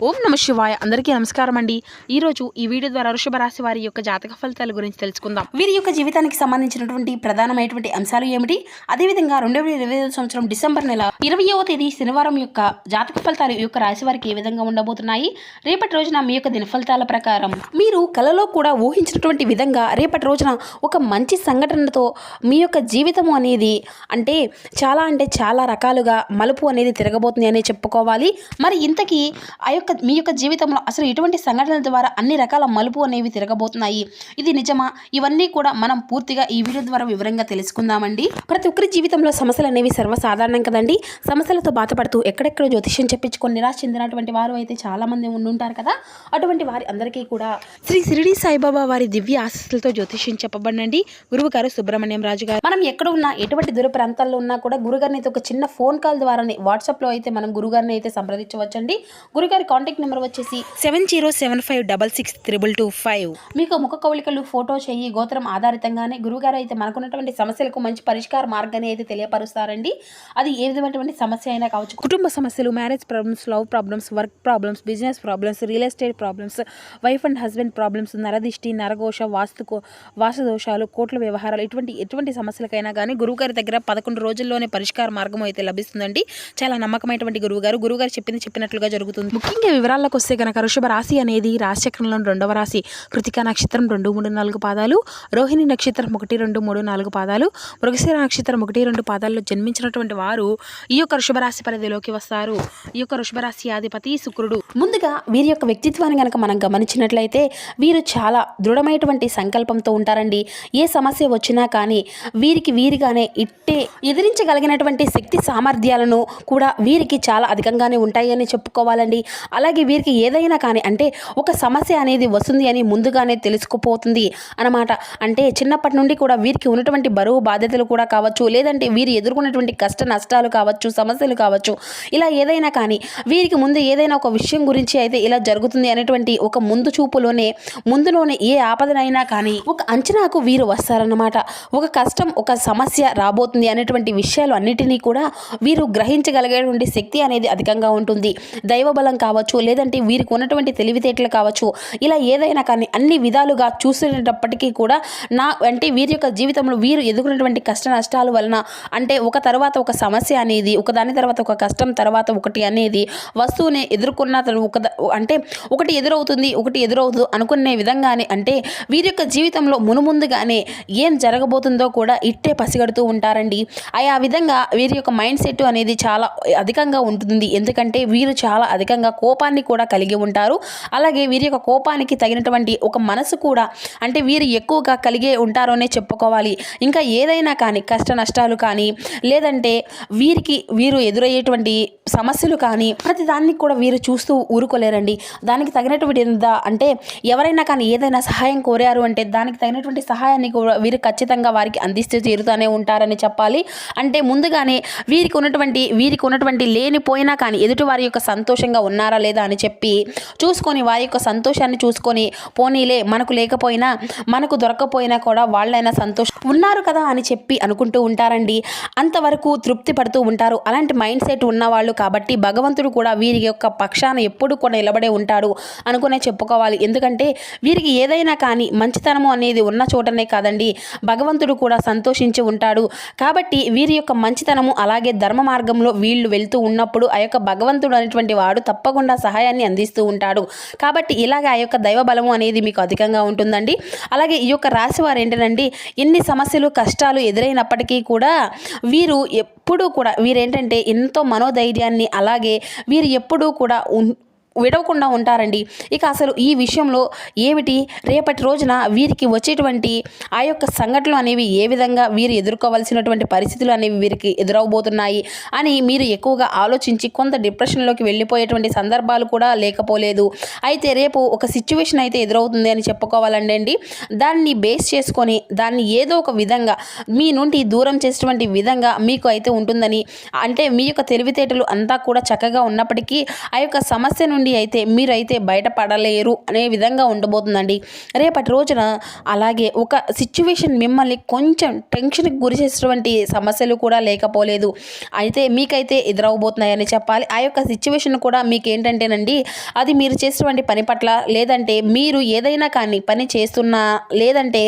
ఓం నమ శివాయ. అందరికీ నమస్కారం అండి. ఈరోజు ఈ వీడియో ద్వారా వృషభ రాశి వారి యొక్క జాతక ఫలితాల గురించి తెలుసుకుందాం. వీరి యొక్క జీవితానికి సంబంధించినటువంటి ప్రధానమైనటువంటి అంశాలు ఏమిటి, అదేవిధంగా 2025 సంవత్సరం డిసెంబర్ నెల 20వ తేదీ శనివారం యొక్క జాతక ఫలితాలు ఈ యొక్క రాశి వారికి ఏ విధంగా ఉండబోతున్నాయి, రేపటి రోజున మీ యొక్క దిన ఫలితాల ప్రకారం మీరు కలలో కూడా ఊహించినటువంటి విధంగా రేపటి రోజున ఒక మంచి సంఘటనతో మీ యొక్క జీవితం అనేది అంటే చాలా రకాలుగా మలుపు అనేది తిరగబోతుంది అనే చెప్పుకోవాలి. మరి ఇంతకీ మీ యొక్క జీవితంలో అసలు ఎటువంటి సంఘటనల ద్వారా అన్ని రకాల మలుపు అనేవి తిరగబోతున్నాయి, ఇది నిజమా? ఇవన్నీ కూడా మనం పూర్తిగా ఈ వీడియో ద్వారా వివరంగా తెలుసుకుందామండి. ప్రతి ఒక్కరి జీవితంలో సమస్యలు అనేవి సర్వసాధారణం కదండి. సమస్యలతో బాధపడుతూ ఎక్కడెక్కడ జ్యోతిష్యం చెప్పించుకొని నిరాశ చెందినటువంటి వారు అయితే చాలా మంది ఉండుంటారు కదా. అటువంటి వారి అందరికీ కూడా శ్రీ షిరిడి సాయిబాబా వారి దివ్య ఆశీస్సులతో జ్యోతిష్యం చెప్పబడినండి గురువు గారు సుబ్రహ్మణ్యం రాజు గారు. మనం ఎక్కడ ఉన్నా ఎటువంటి దూర ప్రాంతాల్లో ఉన్నా కూడా గురుగారిని అయితే ఒక చిన్న ఫోన్ కాల్ ద్వారానే వాట్సాప్లో అయితే మనం గురుగారిని అయితే సంప్రదించవచ్చండి. గురుగారి కాంటాక్ట్ నెంబర్ వచ్చేసి 7075662225. మీకు ముఖ కవళికలు, ఫోటో, చెయ్యి, గోత్రం ఆధారితంగానే గురువుగారు అయితే మనకున్నటువంటి సమస్యలకు మంచి పరిష్కార మార్గాన్ని అయితే తెలియపరుస్తారండి. అది ఏ విధమైనటువంటి సమస్య అయినా కావచ్చు. కుటుంబ సమస్యలు, marriage problems, love problems, work problems, business problems, real estate problems, wife and husband problems, నరదిష్టి, నరఘోష, వాస్తు దోషాలు, కోట్ల వ్యవహారాలు, ఎటువంటి సమస్యలకైనా కానీ గురువుగారి దగ్గర 11 రోజుల్లోనే పరిష్కార మార్గం అయితే లభిస్తుందండి. చాలా నమ్మకమైనటువంటి గురువుగారు చెప్పినట్లుగా జరుగుతుంది. ముఖ్యంగా వివరాల్లోకి వస్తే కనుక వృషభ రాశి అనేది రాశిచక్రంలో 2వ రాశి. కృతికా నక్షత్రం 2, 3, 4 పాదాలు, రోహిణి నక్షత్రం 1, 2, 3, 4 పాదాలు, మృగశిర నక్షత్రం 1, 2 పాదాల్లో జన్మించినటువంటి వారు ఈ యొక్క వృషభ రాశి పరిధిలోకి వస్తారు. ఈ యొక్క వృషభ రాశి అధిపతి శుక్రుడు. ముందుగా వీరి యొక్క వ్యక్తిత్వాన్ని కనుక మనం గమనించినట్లయితే వీరు చాలా దృఢమైనటువంటి సంకల్పంతో ఉంటారండి. ఏ సమస్య వచ్చినా కానీ వీరిగానే ఇట్టే ఎదిరించగలిగినటువంటి శక్తి సామర్థ్యాలను కూడా వీరికి చాలా అధికంగానే ఉంటాయని చెప్పుకోవాలండి. అలాగే వీరికి ఏదైనా కానీ అంటే ఒక సమస్య అనేది వస్తుంది అని ముందుగానే తెలుసుకుపోతుంది అన్నమాట. అంటే చిన్నప్పటి నుండి కూడా వీరికి ఉన్నటువంటి బరువు బాధ్యతలు కూడా కావచ్చు, లేదంటే వీరు ఎదుర్కొన్నటువంటి కష్ట నష్టాలు కావచ్చు, సమస్యలు కావచ్చు, ఇలా ఏదైనా కానీ వీరికి ముందు ఏదైనా ఒక విషయం గురించి అయితే ఇలా జరుగుతుంది అనేటువంటి ఒక ముందులోనే ఏ ఆపదనైనా కానీ ఒక అంచనాకు వీరు వస్తారన్నమాట. ఒక కష్టం, ఒక సమస్య రాబోతుంది అనేటువంటి విషయాలు అన్నిటినీ కూడా వీరు గ్రహించగలిగేటువంటి శక్తి అనేది అధికంగా ఉంటుంది. దైవబలం కావచ్చు, లేదంటే వీరికి ఉన్నటువంటి తెలివితేటలు కావచ్చు, ఇలా ఏదైనా కానీ అన్ని విధాలుగా చూసేటప్పటికీ కూడా అంటే వీరి యొక్క జీవితంలో వీరు ఎదుర్కొన్నటువంటి కష్ట నష్టాల వలన అంటే ఒక తర్వాత ఒక సమస్య అనేది ఒకదాని తర్వాత ఒక కష్టం తర్వాత ఒకటి అనేది వస్తువుని ఎదుర్కొన్న అంటే ఒకటి ఎదురవుతుంది అనుకునే విధంగానే అంటే వీరి యొక్క జీవితంలో మునుముందుగానే ఏం జరగబోతుందో కూడా ఇట్టే పసిగడుతూ ఉంటారండి. ఆ విధంగా వీరి యొక్క మైండ్ సెట్ అనేది చాలా అధికంగా ఉంటుంది. ఎందుకంటే వీరు చాలా అధికంగా కోపాన్ని కూడా కలిగి ఉంటారు. అలాగే వీరి యొక్క కోపానికి తగినటువంటి ఒక మనసు కూడా అంటే వీరు ఎక్కువగా కలిగే ఉంటారు అనే చెప్పుకోవాలి. ఇంకా ఏదైనా కానీ కష్ట నష్టాలు కానీ లేదంటే వీరు ఎదురయ్యేటువంటి సమస్యలు కానీ ప్రతి దాన్ని కూడా వీరు చూస్తూ ఊరుకోలేరండి. దానికి తగినటువంటి అంటే ఎవరైనా కానీ ఏదైనా సహాయం కోరారు అంటే దానికి తగినటువంటి సహాయాన్ని కూడా వీరు ఖచ్చితంగా వారికి అందిస్తూ తీరుతూనే ఉంటారని చెప్పాలి. అంటే ముందుగానే వీరికి ఉన్నటువంటి లేనిపోయినా కానీ ఎదుటి వారి యొక్క సంతోషంగా ఉన్నారా లేదా అని చెప్పి చూసుకొని వారి యొక్క సంతోషాన్ని చూసుకొని పోనీలే మనకు లేకపోయినా మనకు దొరకపోయినా కూడా వాళ్ళైనా సంతోషం ఉన్నారు కదా అని చెప్పి అనుకుంటూ ఉంటారండి. అంతవరకు తృప్తి పడుతూ ఉంటారు. అలాంటి మైండ్ సెట్ ఉన్నవాళ్ళు కాబట్టి భగవంతుడు కూడా వీరి యొక్క పక్షాన ఎప్పుడు కూడా నిలబడే ఉంటాడు అనుకునే చెప్పుకోవాలి. ఎందుకంటే వీరికి ఏదైనా కానీ మంచితనము అనేది ఉన్న చోటనే కాదండి భగవంతుడు కూడా సంతోషించి ఉంటాడు. కాబట్టి వీరి యొక్క మంచితనము అలాగే ధర్మ మార్గంలో వీళ్ళు వెళ్తూ ఉన్నప్పుడు ఆ యొక్క భగవంతుడు అనేటువంటి వాడు తప్పకుండా సహాయాన్ని అందిస్తూ ఉంటాడు. కాబట్టి ఇలాగ ఆ యొక్క దైవ బలము అనేది మీకు అధికంగా ఉంటుందండి. అలాగే ఈ యొక్క రాశి వారు ఏంటంటే ఎన్ని సమస్యలు కష్టాలు ఎదురైనప్పటికీ కూడా వీరు ఎప్పుడూ కూడా వీరేంటంటే ఎంతో మనోధైర్యాన్ని అలాగే వీరు ఎప్పుడూ కూడా విడవకుండా ఉంటారండి. ఇక అసలు ఈ విషయంలో ఏమిటి, రేపటి రోజున వీరికి వచ్చేటువంటి ఆ యొక్క సంఘటనలు అనేవి ఏ విధంగా వీరు ఎదుర్కోవాల్సినటువంటి పరిస్థితులు అనేవి వీరికి ఎదురవబోతున్నాయి అని మీరు ఎక్కువగా ఆలోచించి కొంత డిప్రెషన్లోకి వెళ్ళిపోయేటువంటి సందర్భాలు కూడా లేకపోలేదు. అయితే రేపు ఒక సిచ్యువేషన్ అయితే ఎదురవుతుంది అని చెప్పుకోవాలండి. దాన్ని బేస్ చేసుకొని దాన్ని ఏదో ఒక విధంగా మీ నుండి దూరం చేసేటువంటి విధంగా మీకు అయితే ఉంటుందని అంటే మీ యొక్క తెలివితేటలు అంతా కూడా చక్కగా ఉన్నప్పటికీ ఆ యొక్క సమస్య నుండి నుండి అయితే మీరైతే బయటపడలేరు అనే విధంగా ఉండబోతుందండి రేపటి రోజున. అలాగే ఒక సిచ్యువేషన్ మిమ్మల్ని కొంచెం టెన్షన్కి గురి చేసేటువంటి సమస్యలు కూడా లేకపోలేదు, అయితే మీకైతే ఎదురవబోతున్నాయని చెప్పాలి. ఆ యొక్క సిచ్యువేషన్ కూడా మీకు ఏంటంటేనండి, అది మీరు చేసేటువంటి పని పట్ల, లేదంటే మీరు ఏదైనా కానీ పని చేస్తున్నా, లేదంటే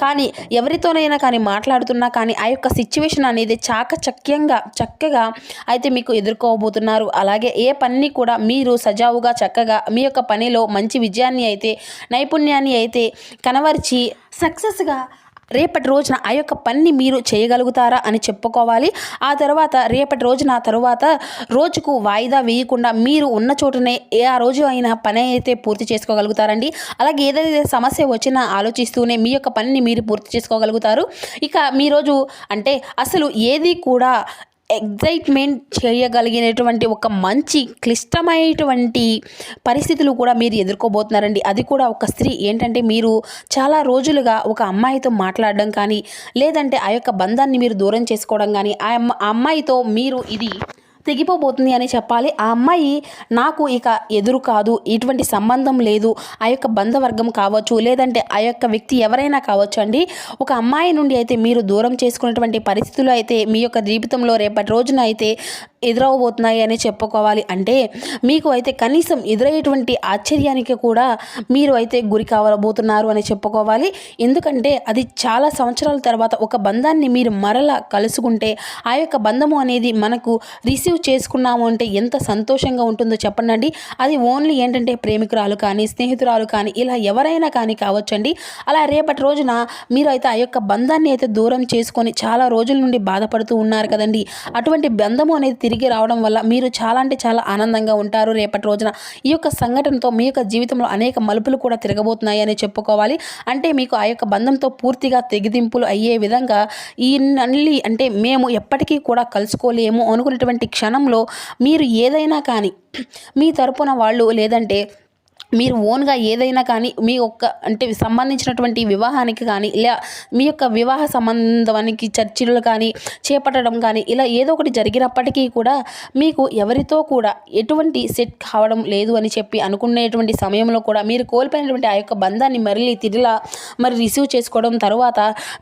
కానీ ఎవరితోనైనా కానీ మాట్లాడుతున్నా కానీ ఆ యొక్క సిచ్యువేషన్ అనేది చక్కగా అయితే మీకు ఎదుర్కోబోతున్నారు. అలాగే ఏ పని కూడా మీరు సజావుగా చక్కగా మీ యొక్క పనిలో మంచి విజయాన్ని అయితే, నైపుణ్యాన్ని అయితే కనబరిచి సక్సెస్గా రేపటి రోజున ఆ యొక్క పనిని మీరు చేయగలుగుతారా అని చెప్పుకోవాలి. ఆ తర్వాత రేపటి రోజున రోజుకు వాయిదా వేయకుండా మీరు ఉన్న చోటనే ఆ రోజు అయినా పని అయితే పూర్తి చేసుకోగలుగుతారండి. అలాగే ఏదైతే సమస్య వచ్చినా ఆలోచిస్తూనే మీ యొక్క పనిని మీరు పూర్తి చేసుకోగలుగుతారు. ఇక మీ రోజు అంటే అసలు ఏది కూడా ఎగ్జైట్మెంట్ చేయగలిగినటువంటి ఒక మంచి క్లిష్టమైనటువంటి పరిస్థితులు కూడా మీరు ఎదుర్కోబోతున్నారండి. అది కూడా ఒక స్త్రీ ఏంటంటే, మీరు చాలా రోజులుగా ఒక అమ్మాయితో మాట్లాడడం కానీ, లేదంటే ఆ యొక్క బంధాన్ని మీరు దూరం చేసుకోవడం కానీ, ఆ అమ్మాయితో మీరు ఇది తెగిపోబోతుంది అని చెప్పాలి. ఆ అమ్మాయి నాకు ఇక ఎదురు కాదు, ఇటువంటి సంబంధం లేదు, ఆ యొక్క బంధవర్గం కావచ్చు, లేదంటే ఆ యొక్క వ్యక్తి ఎవరైనా కావచ్చు అండి. ఒక అమ్మాయి నుండి అయితే మీరు దూరం చేసుకున్నటువంటి పరిస్థితులు అయితే మీ యొక్క జీవితంలో రేపటి రోజున అయితే ఎదురవబోతున్నాయి అని చెప్పుకోవాలి. అంటే మీకు అయితే కనీసం ఎదురయ్యేటువంటి ఆశ్చర్యానికి కూడా మీరు అయితే గురి కావబోతున్నారు అని చెప్పుకోవాలి. ఎందుకంటే అది చాలా సంవత్సరాల తర్వాత ఒక బంధాన్ని మీరు మరలా కలుసుకుంటే, ఆ యొక్క బంధము అనేది మనకు రిసీవ్ చేసుకున్నాము అంటే ఎంత సంతోషంగా ఉంటుందో చెప్పండి. అది ఓన్లీ ఏంటంటే ప్రేమికురాలు కానీ, స్నేహితురాలు కానీ, ఇలా ఎవరైనా కానీ కావచ్చండి. అలా రేపటి రోజున మీరు అయితే ఆ యొక్క బంధాన్ని అయితే దూరం చేసుకొని చాలా రోజుల నుండి బాధపడుతూ ఉన్నారు కదండి. అటువంటి బంధము అనేది తిరిగి రావడం వల్ల మీరు చాలా అంటే చాలా ఆనందంగా ఉంటారు రేపటి రోజున. ఈ యొక్క సంఘటనతో మీ యొక్క జీవితంలో అనేక మలుపులు కూడా తిరగబోతున్నాయి అని చెప్పుకోవాలి. అంటే మీకు ఆ యొక్క బంధంతో పూర్తిగా తెగిదింపులు అయ్యే విధంగా ఈ నల్లి అంటే మేము ఎప్పటికీ కూడా కలుసుకోలేము అనుకునేటువంటి క్షణంలో మీరు ఏదైనా కానీ మీ తరపున వాళ్ళు, లేదంటే మీరు ఓన్గా ఏదైనా కానీ మీ యొక్క అంటే సంబంధించినటువంటి వివాహానికి కానీ, ఇలా మీ యొక్క వివాహ సంబంధానికి చర్చలు కానీ చేపట్టడం కానీ, ఇలా ఏదో ఒకటి జరిగినప్పటికీ కూడా మీకు ఎవరితో కూడా ఎటువంటి సెట్ కావడం లేదు అని చెప్పి అనుకునేటువంటి సమయంలో కూడా మీరు కోల్పోయినటువంటి ఆ యొక్క బంధాన్ని మరి రిసీవ్ చేసుకోవడం, తర్వాత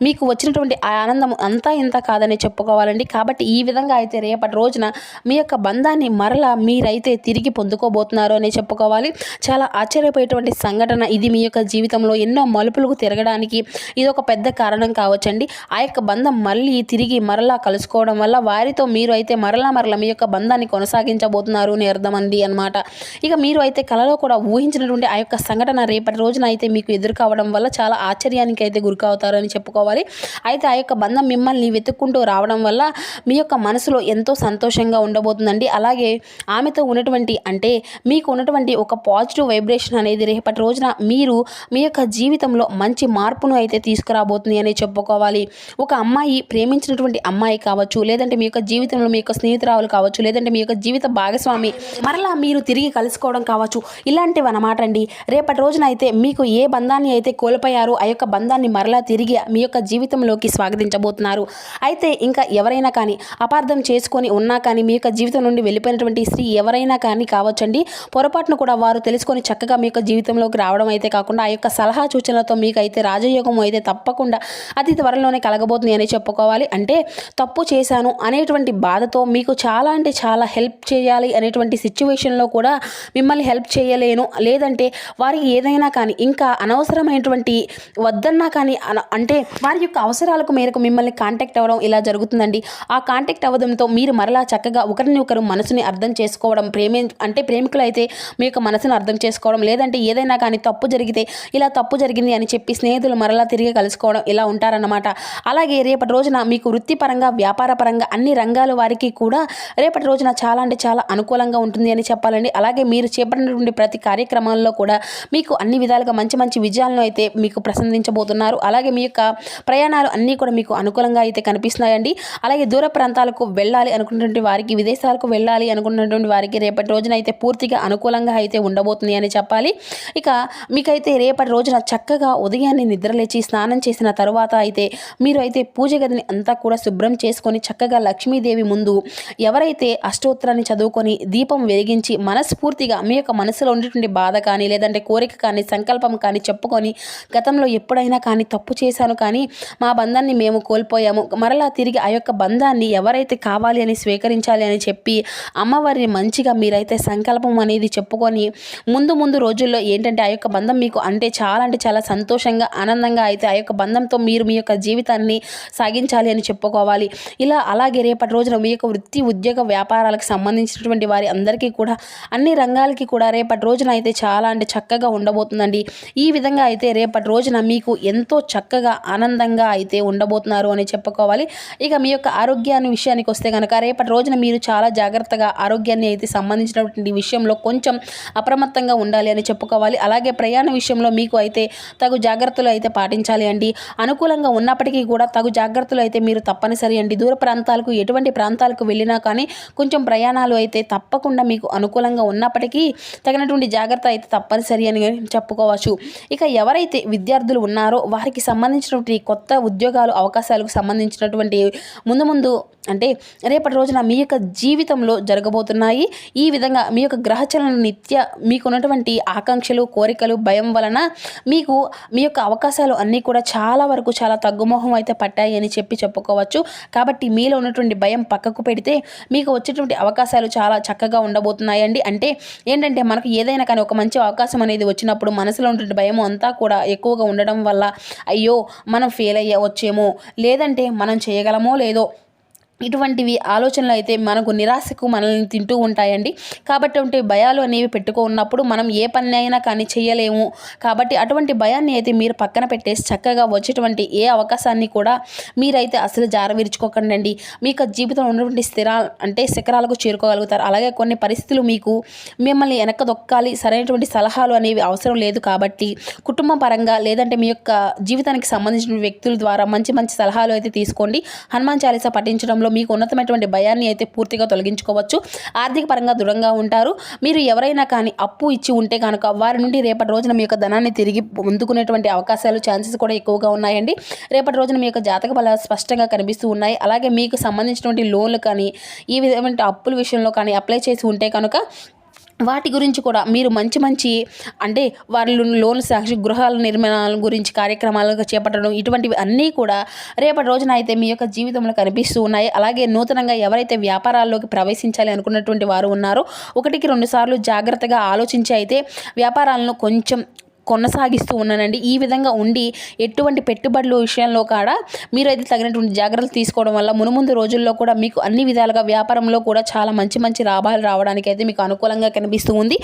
మీకు వచ్చినటువంటి ఆ ఆనందం అంతా ఇంత కాదని చెప్పుకోవాలండి. కాబట్టి ఈ విధంగా అయితే రేపటి రోజున మీ యొక్క బంధాన్ని మరలా మీరైతే తిరిగి పొందుకోబోతున్నారు అని చెప్పుకోవాలి. చాలా ఆశ్చర్యపోయేటువంటి సంఘటన ఇది. మీ యొక్క జీవితంలో ఎన్నో మలుపులకు తిరగడానికి ఇది ఒక పెద్ద కారణం కావచ్చండి. ఆ యొక్క బంధం మళ్ళీ తిరిగి మరలా కలుసుకోవడం వల్ల వారితో మీరు అయితే మరలా మీ యొక్క బంధాన్ని కొనసాగించబోతున్నారు అని అర్థమండి అనమాట. ఇక మీరు అయితే కలలో కూడా ఊహించినటువంటి ఆ యొక్క సంఘటన రేపటి రోజున అయితే మీకు ఎదురు కావడం వల్ల చాలా ఆశ్చర్యానికి అయితే గురికావుతారు అని చెప్పుకోవాలి. అయితే ఆ యొక్క బంధం మిమ్మల్ని వెతుక్కుంటూ రావడం వల్ల మీ యొక్క మనసులో ఎంతో సంతోషంగా ఉండబోతుందండి. అలాగే ఆమెతో ఉన్నటువంటి అంటే మీకు ఉన్నటువంటి ఒక పాజిటివ్ వైబ్రేషన్ అనేది రేపటి రోజున మీరు మీ యొక్క జీవితంలో మంచి మార్పును అయితే తీసుకురాబోతుంది అని చెప్పుకోవాలి. ఒక అమ్మాయి ప్రేమించినటువంటి అమ్మాయి కావచ్చు, లేదంటే మీ యొక్క జీవితంలో మీ యొక్క స్నేహితురాలు కావచ్చు, లేదంటే మీ యొక్క జీవిత భాగస్వామి మరలా మీరు తిరిగి కలుసుకోవడం కావచ్చు, ఇలాంటివి అన్నమాట అండి. రేపటి రోజున అయితే మీకు ఏ బంధాన్ని అయితే కోల్పోయారో ఆ యొక్క బంధాన్ని మరలా తిరిగి మీ యొక్క జీవితంలోకి స్వాగతించబోతున్నారు. అయితే ఇంకా ఎవరైనా కానీ అపార్థం చేసుకొని ఉన్నా కానీ, మీ యొక్క జీవితం నుండి వెళ్ళిపోయినటువంటి స్త్రీ ఎవరైనా కానీ కావచ్చండి, పొరపాటును కూడా వారు తెలుసుకొని చక్కగా మీ యొక్క జీవితంలోకి రావడం అయితే కాకుండా ఆ యొక్క సలహా సూచనలతో మీకైతే రాజయోగం అయితే తప్పకుండా అతి త్వరలోనే కలగబోతుంది అని చెప్పుకోవాలి. అంటే తప్పు చేశాను అనేటువంటి బాధతో మీకు చాలా అంటే చాలా హెల్ప్ చేయాలి అనేటువంటి సిచ్యువేషన్లో కూడా మిమ్మల్ని హెల్ప్ చేయలేను, లేదంటే వారికి ఏదైనా కానీ ఇంకా అనవసరమైనటువంటి వద్దన్నా కానీ అంటే వారి యొక్క అవసరాలకు మేరకు మిమ్మల్ని కాంటాక్ట్ అవ్వడం ఇలా జరుగుతుందండి. ఆ కాంటాక్ట్ అవ్వడంతో మీరు మరలా చక్కగా ఒకరిని ఒకరు మనసుని అర్థం చేసుకోవడం, ప్రేమికులు అయితే మీ యొక్క మనసును అర్థం చేసుకోవడం, లేదంటే ఏదైనా కానీ తప్పు జరిగితే ఇలా తప్పు జరిగింది అని చెప్పి స్నేహితులు మరలా తిరిగి కలుసుకోవడం ఇలా ఉంటారన్నమాట. అలాగే రేపటి రోజున మీకు వృత్తిపరంగా, వ్యాపారపరంగా అన్ని రంగాల వారికి కూడా రేపటి రోజున చాలా అంటే చాలా అనుకూలంగా ఉంటుంది అని చెప్పాలండి. అలాగే మీరు చేపట్టినటువంటి ప్రతి కార్యక్రమాల్లో కూడా మీకు అన్ని విధాలుగా మంచి మంచి విజయాలను అయితే మీకు ప్రసందించబోతున్నారు. అలాగే మీ యొక్క ప్రయాణాలు అన్నీ కూడా మీకు అనుకూలంగా అయితే కనిపిస్తున్నాయండి. అలాగే దూర ప్రాంతాలకు వెళ్ళాలి అనుకున్నటువంటి వారికి, విదేశాలకు వెళ్ళాలి అనుకున్నటువంటి వారికి రేపటి రోజున అయితే పూర్తిగా అనుకూలంగా అయితే ఉండబోతుంది అని చెప్పాలి. ఇక మీకైతే రేపటి రోజున చక్కగా ఉదయాన్నే నిద్రలేచి స్నానం చేసిన తరువాత అయితే మీరు అయితే పూజ గదిని అంతా కూడా శుభ్రం చేసుకొని చక్కగా లక్ష్మీదేవి ముందు ఎవరైతే అష్టోత్తరాన్ని చదువుకొని దీపం వెలిగించి మనస్ఫూర్తిగా మీ యొక్క మనసులో ఉండేటువంటి బాధ కానీ లేదంటే కోరిక కానీ సంకల్పం కానీ చెప్పుకొని గతంలో ఎప్పుడైనా కానీ తప్పు చేశాను కానీ మా బంధాన్ని మేము కోల్పోయాము, మరలా తిరిగి ఆ యొక్క బంధాన్ని ఎవరైతే కావాలి అని స్వీకరించాలి అని చెప్పి అమ్మవారిని మంచిగా మీరైతే సంకల్పం అనేది చెప్పుకొని ముందు రోజుల్లో ఏంటంటే ఆ యొక్క బంధం మీకు అంటే చాలా సంతోషంగా ఆనందంగా అయితే ఆ యొక్క బంధంతో మీరు మీ యొక్క జీవితాన్ని సాగించాలి అని చెప్పుకోవాలి. ఇలా అలాగే రేపటి రోజున మీ యొక్క వృత్తి ఉద్యోగ వ్యాపారాలకు సంబంధించినటువంటి వారి అందరికీ కూడా అన్ని రంగాలకి కూడా రేపటి రోజున అయితే చాలా అంటే చక్కగా ఉండబోతుందండి. ఈ విధంగా అయితే రేపటి రోజున మీకు ఎంతో చక్కగా ఆనందంగా అయితే ఉండబోతున్నారు అని చెప్పుకోవాలి. ఇక మీ యొక్క ఆరోగ్యాన్ని విషయానికి వస్తే కనుక రేపటి రోజున మీరు చాలా జాగ్రత్తగా ఆరోగ్యాన్ని అయితే సంబంధించినటువంటి విషయంలో కొంచెం అప్రమత్తంగా ఉండాలి అని చెప్పుకోవాలి. అలాగే ప్రయాణ విషయంలో మీకు అయితే తగు జాగ్రత్తలు అయితే పాటించాలి అండి. అనుకూలంగా ఉన్నప్పటికీ కూడా తగు జాగ్రత్తలు అయితే మీరు తప్పనిసరి అండి. దూర ప్రాంతాలకు ఎటువంటి ప్రాంతాలకు వెళ్ళినా కానీ కొంచెం ప్రయాణాలు అయితే తప్పకుండా మీకు అనుకూలంగా ఉన్నప్పటికీ తగినటువంటి జాగ్రత్త అయితే తప్పనిసరి అని చెప్పుకోవచ్చు. ఇక ఎవరైతే విద్యార్థులు ఉన్నారో వారికి సంబంధించినటువంటి కొత్త ఉద్యోగాలు అవకాశాలకు సంబంధించినటువంటి ముందు అంటే రేపటి రోజున మీ యొక్క జీవితంలో జరగబోతున్నాయి. ఈ విధంగా మీ యొక్క గ్రహచలన నిత్య మీకున్నటువంటి ఆకాంక్షలు కోరికలు భయం వలన మీకు మీ యొక్క అవకాశాలు అన్నీ కూడా చాలా వరకు చాలా తగ్గుమోహం అయితే పట్టాయి అని చెప్పుకోవచ్చు. కాబట్టి మీలో ఉన్నటువంటి భయం పక్కకు పెడితే మీకు వచ్చేటువంటి అవకాశాలు చాలా చక్కగా ఉండబోతున్నాయండి. అంటే ఏంటంటే మనకు ఏదైనా కానీ ఒక మంచి అవకాశం అనేది వచ్చినప్పుడు మనసులో ఉన్నటువంటి భయం అంతా కూడా ఎక్కువగా ఉండడం వల్ల అయ్యో మనం ఫెయిల్ అయ్యవచ్చేమో లేదంటే మనం చేయగలమో లేదో ఇటువంటివి ఆలోచనలు అయితే మనకు నిరాశకు మనల్ని తింటూ ఉంటాయండి. కాబట్టి భయాలు అనేవి పెట్టుకున్నప్పుడు మనం ఏ పని అయినా కానీ చేయలేము. కాబట్టి అటువంటి భయాన్ని అయితే మీరు పక్కన పెట్టేసి చక్కగా వచ్చేటువంటి ఏ అవకాశాన్ని కూడా మీరైతే అసలు జారవిరుచుకోకండి. మీకు జీవితంలో ఉన్నటువంటి శిఖరాలకు చేరుకోగలుగుతారు. అలాగే కొన్ని పరిస్థితులు మీకు మిమ్మల్ని వెనక దొక్కాలి, సరైనటువంటి సలహాలు అనేవి అవసరం లేదు. కాబట్టి కుటుంబ పరంగా లేదంటే మీ యొక్క జీవితానికి సంబంధించిన వ్యక్తుల ద్వారా మంచి సలహాలు అయితే తీసుకోండి. హనుమాన్ చాలీసా పఠించడంలో మీకు ఉన్నతమైనటువంటి భయాన్ని అయితే పూర్తిగా తొలగించుకోవచ్చు. ఆర్థిక పరంగా దృఢంగా ఉంటారు. మీరు ఎవరైనా కానీ అప్పు ఇచ్చి ఉంటే కనుక వారి నుండి రేపటి రోజున మీ యొక్క ధనాన్ని తిరిగి పొందుకునేటువంటి అవకాశాలు ఛాన్సెస్ కూడా ఎక్కువగా ఉన్నాయండి. రేపటి రోజున మీ యొక్క జాతక బలాలు స్పష్టంగా కనిపిస్తూ ఉన్నాయి. అలాగే మీకు సంబంధించినటువంటి లోన్లు కానీ ఈ విధమైన అప్పుల విషయంలో కానీ అప్లై చేసి ఉంటే కనుక వాటి గురించి కూడా మీరు మంచి అంటే వాళ్ళు లోన్ సాక్షి గృహాల నిర్మాణాల గురించి కార్యక్రమాలు చేపట్టడం ఇటువంటివి అన్నీ కూడా రేపటి రోజున అయితే మీ యొక్క జీవితంలో కనిపిస్తూ ఉన్నాయి. అలాగే నూతనంగా ఎవరైతే వ్యాపారాల్లోకి ప్రవేశించాలి అనుకున్నటువంటి వారు ఉన్నారో 1-2 సార్లు జాగ్రత్తగా ఆలోచించి అయితే వ్యాపారాలను కొంచెం కొనసాగిస్తూ ఉన్నానండి. ఈ విధంగా ఉండి ఎటువంటి పెట్టుబడుల విషయంలో కూడా మీరైతే తగినటువంటి జాగ్రత్తలు తీసుకోవడం వల్ల మునుముందు రోజుల్లో కూడా మీకు అన్ని విధాలుగా వ్యాపారంలో కూడా చాలా మంచి లాభాలు రావడానికి అయితే మీకు అనుకూలంగా కనిపిస్తూ ఉంది.